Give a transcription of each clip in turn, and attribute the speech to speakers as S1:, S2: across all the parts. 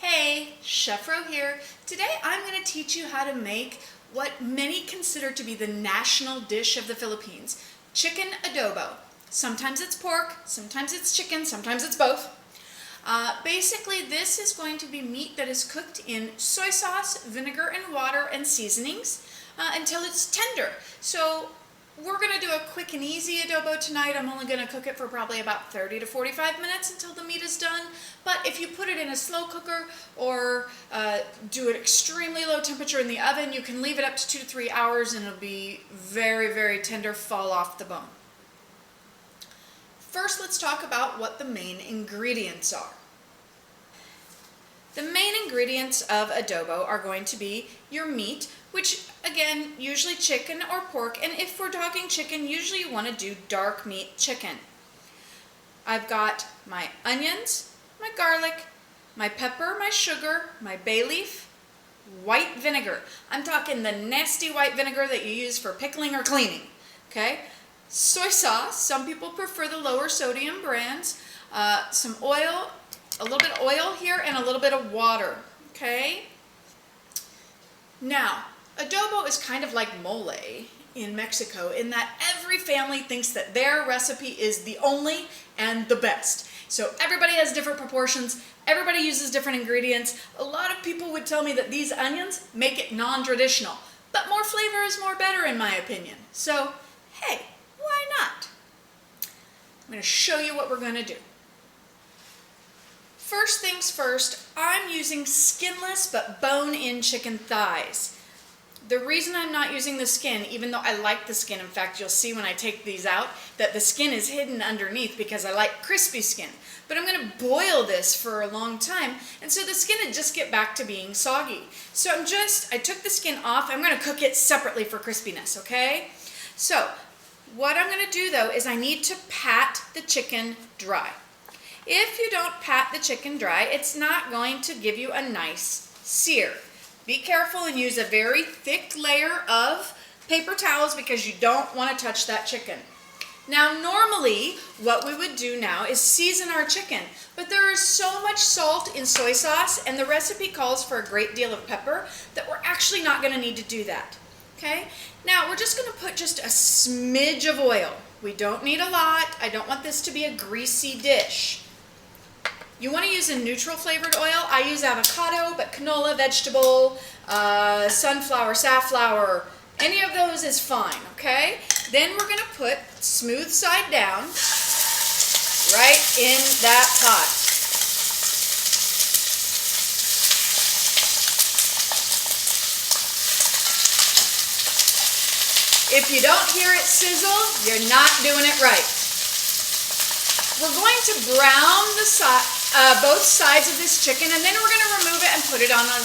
S1: Hey, Chef Ro here. Today I'm going to teach you how to make what many consider to be the national dish of the Philippines, chicken adobo. Sometimes it's pork, sometimes it's chicken, sometimes it's both. Basically, this is going to be meat that is cooked in soy sauce, vinegar, and water and seasonings until it's tender. So we're going to do a quick and easy adobo tonight. I'm only going to cook it for probably about 30 to 45 minutes until the meat is done. But if you put it in a slow cooker or do it extremely low temperature in the oven, you can leave it up to 2 to 3 hours and it'll be very, very tender, fall off the bone. First, let's talk about what the main ingredients are. The main ingredients of adobo are going to be your meat, which again, usually chicken or pork, and if we're talking chicken, usually you want to do dark meat chicken. I've got my onions, my garlic, my pepper, my sugar, my bay leaf, white vinegar. I'm talking the nasty white vinegar that you use for pickling or cleaning, okay? Soy sauce, some people prefer the lower sodium brands, some oil, a little bit of oil here, and a little bit of water, okay? Now, adobo is kind of like mole in Mexico in that every family thinks that their recipe is the only and the best. So everybody has different proportions, everybody uses different ingredients. A lot of people would tell me that these onions make it non-traditional, but more flavor is more better in my opinion. So, hey, why not? I'm going to show you what we're going to do. First things first, I'm using skinless but bone-in chicken thighs. The reason I'm not using the skin, even though I like the skin, in fact, you'll see when I take these out that the skin is hidden underneath because I like crispy skin. But I'm going to boil this for a long time, and so the skin will just get back to being soggy. So I took the skin off. I'm going to cook it separately for crispiness, okay? So what I'm going to do, though, is I need to pat the chicken dry. If you don't pat the chicken dry, it's not going to give you a nice sear. Be careful and use a very thick layer of paper towels because you don't want to touch that chicken. Now, normally, what we would do now is season our chicken, but there is so much salt in soy sauce, and the recipe calls for a great deal of pepper, that we're actually not going to need to do that. Okay? Now, we're just going to put just a smidge of oil. We don't need a lot. I don't want this to be a greasy dish. You want to use a neutral flavored oil. I use avocado, but canola, vegetable, sunflower, safflower, any of those is fine, okay? Then we're going to put smooth side down right in that pot. If you don't hear it sizzle, you're not doing it right. We're going to brown both sides of this chicken, and then we're going to remove it and put it on a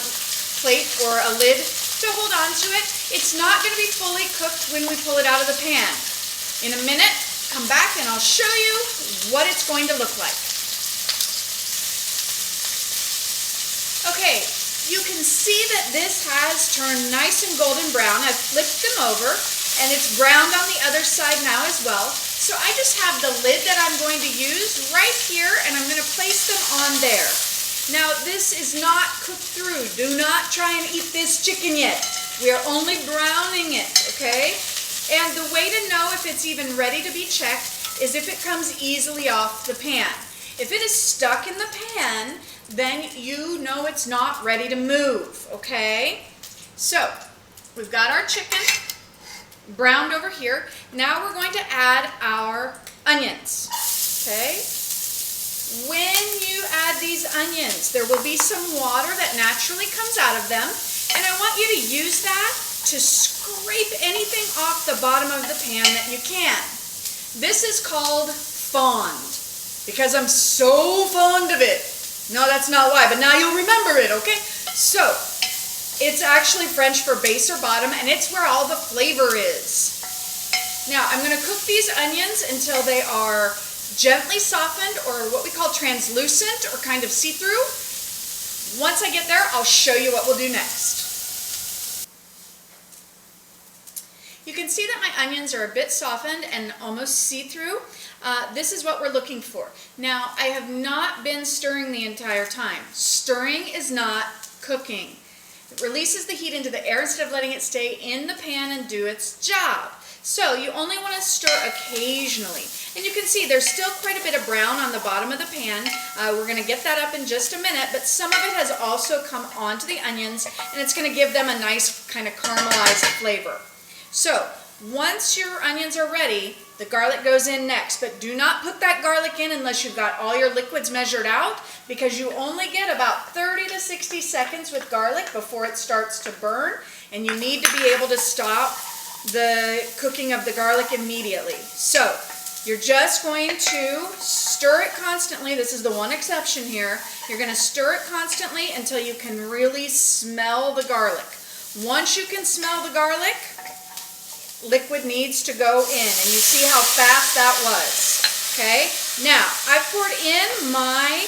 S1: plate or a lid to hold on to it. It's not going to be fully cooked when we pull it out of the pan. In a minute, come back and I'll show you what it's going to look like. Okay, you can see that this has turned nice and golden brown. I've flipped them over, and it's browned on the other side now as well. So I just have the lid that I'm going to use right here, and I'm going to place them on there. Now, this is not cooked through. Do not try and eat this chicken yet. We are only browning it, okay? And the way to know if it's even ready to be checked is if it comes easily off the pan. If it is stuck in the pan, then you know it's not ready to move, okay? So, we've got our chicken browned over here. Now we're going to add our onions, okay? When you add these onions, there will be some water that naturally comes out of them, and I want you to use that to scrape anything off the bottom of the pan that you can. This is called fond, because I'm so fond of it. No, that's not why, but now you'll remember it, okay? So, it's actually French for base or bottom, and it's where all the flavor is. Now, I'm going to cook these onions until they are gently softened, or what we call translucent, or kind of see-through. Once I get there, I'll show you what we'll do next. You can see that my onions are a bit softened and almost see-through. this is what we're looking for. Now, I have not been stirring the entire time. Stirring is not cooking. It releases the heat into the air instead of letting it stay in the pan and do its job. So you only want to stir occasionally. And you can see there's still quite a bit of brown on the bottom of the pan. We're going to get that up in just a minute, but some of it has also come onto the onions, and it's going to give them a nice kind of caramelized flavor. So once your onions are ready, the garlic goes in next, but do not put that garlic in unless you've got all your liquids measured out, because you only get about 30 to 60 seconds with garlic before it starts to burn, and you need to be able to stop the cooking of the garlic immediately. So you're just going to stir it constantly. This is the one exception here. You're going to stir it constantly until you can really smell the garlic. Once you can smell the garlic, liquid needs to go in, and you see how fast that was. Okay, now I've poured in my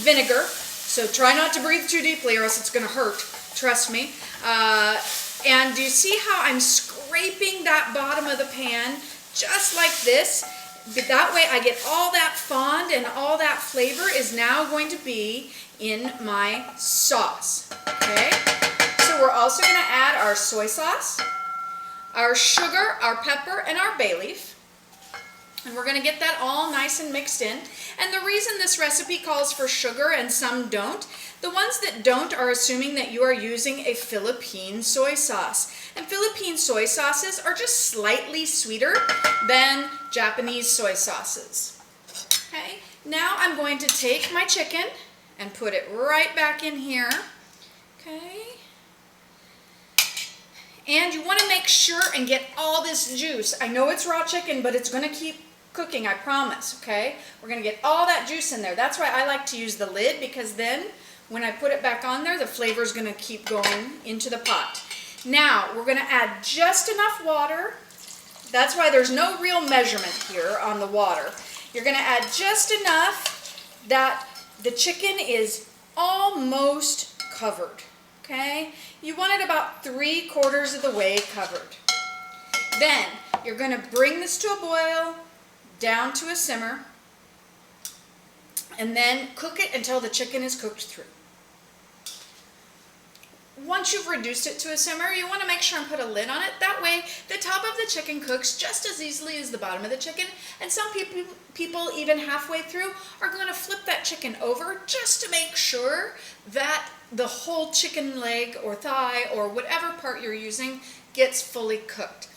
S1: vinegar, so try not to breathe too deeply or else it's going to hurt, trust me. And do you see how I'm scraping that bottom of the pan just like this? That way I get all that fond, and all that flavor is now going to be in my sauce. Okay, so we're also going to add our soy sauce, our sugar, our pepper, and our bay leaf. And we're going to get that all nice and mixed in. And the reason this recipe calls for sugar and some don't, the ones that don't are assuming that you are using a Philippine soy sauce. And Philippine soy sauces are just slightly sweeter than Japanese soy sauces. Okay, now I'm going to take my chicken and put it right back in here. Okay. And you want to make sure and get all this juice. I know it's raw chicken, but it's going to keep cooking, I promise, okay? We're going to get all that juice in there. That's why I like to use the lid, because then when I put it back on there, the flavor is going to keep going into the pot. Now, we're going to add just enough water. That's why there's no real measurement here on the water. You're going to add just enough that the chicken is almost covered, okay? You want it about 3/4 of the way covered. Then you're going to bring this to a boil, down to a simmer, and then cook it until the chicken is cooked through. Once you've reduced it to a simmer, you want to make sure and put a lid on it. That way, the top of the chicken cooks just as easily as the bottom of the chicken. And some people even halfway through, are going to flip that chicken over just to make sure that the whole chicken leg or thigh or whatever part you're using gets fully cooked.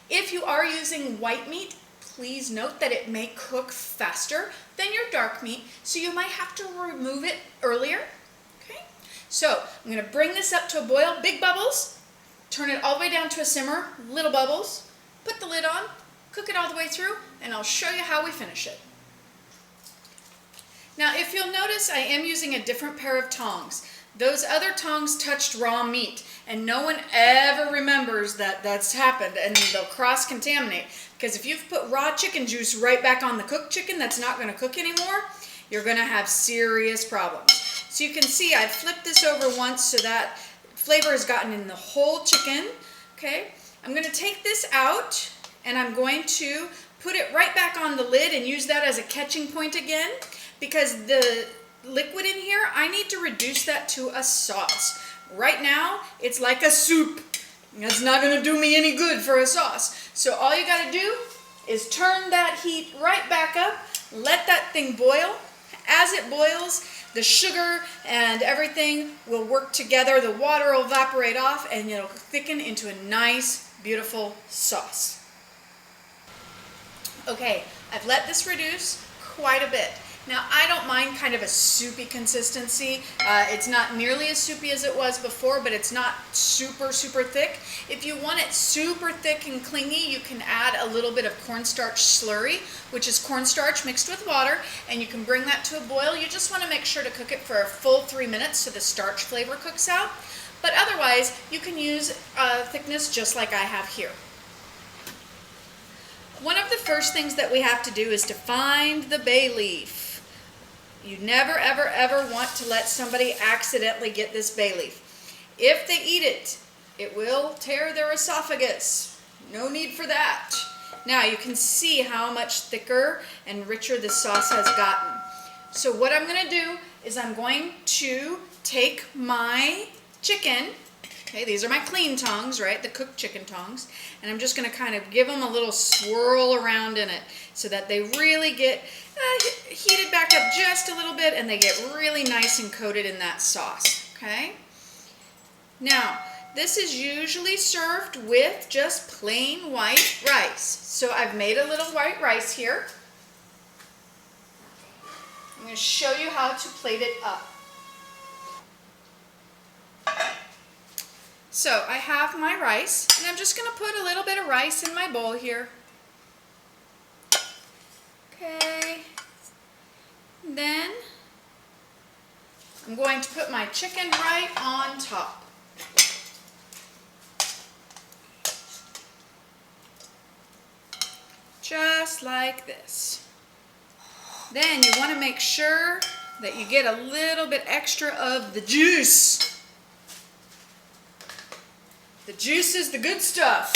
S1: If you are using white meat, please note that it may cook faster than your dark meat, so you might have to remove it earlier. Okay, so I'm going to bring this up to a boil, big bubbles, turn it all the way down to a simmer, little bubbles, put the lid on, cook it all the way through, and I'll show you how we finish it. Now, if you'll notice, I am using a different pair of tongs. Those other tongs touched raw meat, and no one ever remembers that that's happened, and they'll cross-contaminate. Because if you've put raw chicken juice right back on the cooked chicken that's not going to cook anymore, you're going to have serious problems. So you can see I've flipped this over once so that flavor has gotten in the whole chicken. Okay, I'm going to take this out, and I'm going to put it right back on the lid and use that as a catching point again, because the liquid in here, I need to reduce that to a sauce. Right now, it's like a soup. That's not going to do me any good for a sauce. So all you got to do is turn that heat right back up, let that thing boil. As it boils, the sugar and everything will work together. The water will evaporate off, and it'll thicken into a nice, beautiful sauce. Okay, I've let this reduce quite a bit. Now, I don't mind kind of a soupy consistency. It's not nearly as soupy as it was before, but it's not super, super thick. If you want it super thick and clingy, you can add a little bit of cornstarch slurry, which is cornstarch mixed with water, and you can bring that to a boil. You just want to make sure to cook it for a full 3 minutes so the starch flavor cooks out. But otherwise, you can use thickness just like I have here. One of the first things that we have to do is to find the bay leaf. You never, ever, ever want to let somebody accidentally get this bay leaf. If they eat it, it will tear their esophagus. No need for that. Now you can see how much thicker and richer this sauce has gotten. So what I'm going to do is I'm going to take my chicken, okay, these are my clean tongs, right, the cooked chicken tongs, and I'm just going to kind of give them a little swirl around in it so that they really get heated back up just a little bit and they get really nice and coated in that sauce, okay? Now, this is usually served with just plain white rice. So I've made a little white rice here. I'm going to show you how to plate it up. So I have my rice, and I'm just going to put a little bit of rice in my bowl here. Okay. Then I'm going to put my chicken right on top. Just like this. Then you want to make sure that you get a little bit extra of the juice. The juice is the good stuff.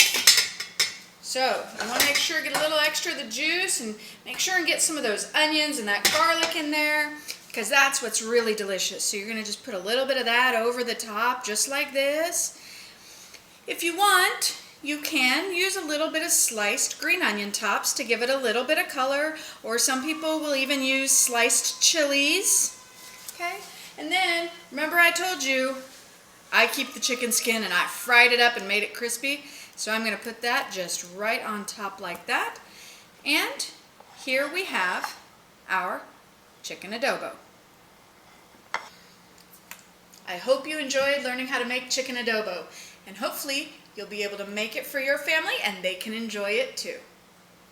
S1: So you want to make sure you get a little extra of the juice and make sure and get some of those onions and that garlic in there because that's what's really delicious. So you're going to just put a little bit of that over the top just like this. If you want, you can use a little bit of sliced green onion tops to give it a little bit of color, or some people will even use sliced chilies. Okay, and then remember I told you I keep the chicken skin and I fried it up and made it crispy. So I'm going to put that just right on top like that. And here we have our chicken adobo. I hope you enjoyed learning how to make chicken adobo, and hopefully you'll be able to make it for your family and they can enjoy it too.